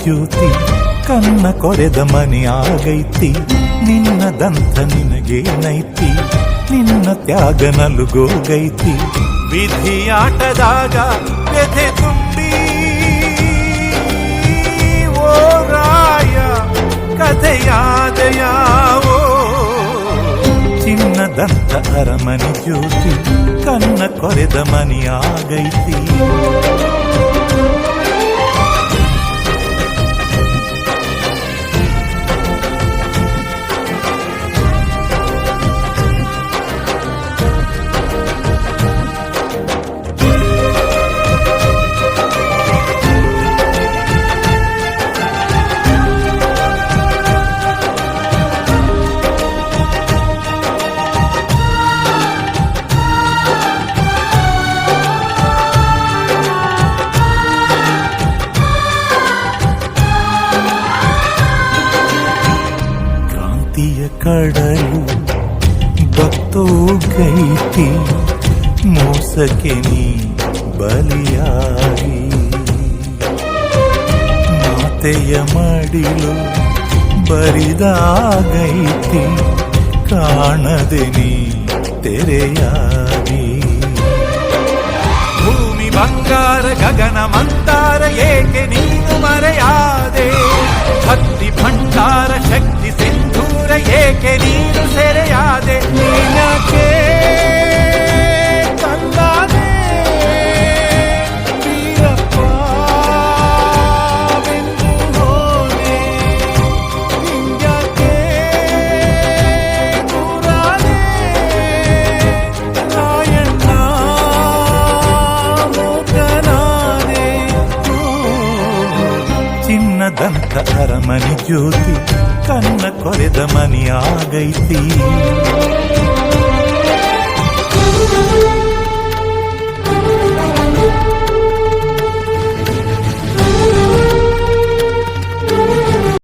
ಜ್ಯೋತಿ ಕನ್ನ ಕೊರೆದ ಮನೆ ಆಗೈತಿ. ನಿನ್ನದಂತ ನಿನಗೇನೈತಿ, ನಿನ್ನ ತ್ಯಾಗ ನಲುಗೋಗೈತಿ. ವಿಧಿಯಾಟದಾಗ ವ್ಯಥೆ ತುಂಬಿ ಓ ರಾಯ ಕಥೆಯಾದಯಾವೋ. ಚಿನ್ನದಂತ ಅರಮನೆ ಜ್ಯೋತಿ ಕನ್ನ ಕೊರೆದ ಮನೆಯಾಗೈತಿ. ಕಡಲು ಬತ್ತೋಗೈತಿ, ಮೋಸಕ್ಕೆ ನೀ ಬಲಿಯಾಗಿ. ಮಾತೆಯ ಮಡಿಲು ಬರಿದಾಗೈತಿ, ಕಾಣದೆ ನೀ ತೆರೆಯಾಗಿ. ಭೂಮಿ ಬಂಗಾರ ಗಗನ ಮಂದಾರ ಏಕೆ ನೀನು ಮರೆಯಾದೆ. ಭಕ್ತಿ ಭಂಡಾರ ಶಕ್ತಿ ಸಿಂಧೂರ ಏಕೆ ನೀನು ಸೆರೆಯಾದೆ. ನೀನಕ್ಕೆ ಕಲ್ಲಾದೆ ವೀರಪ್ಪ ಬೆಂದು ಹೋದೆ. ಹಿಂಗ್ಯಾಕೆ ದೂರಾದೆ ರಾಯಣ್ಣ ಮೂಕನಾದೆ. ಚಿನ್ನದಂತ ಅರಮನೆ ಜ್ಯೋತಿ ಕನ್ನ ಕೊರೆದ ಮನೆಯಾಗೈತಿ.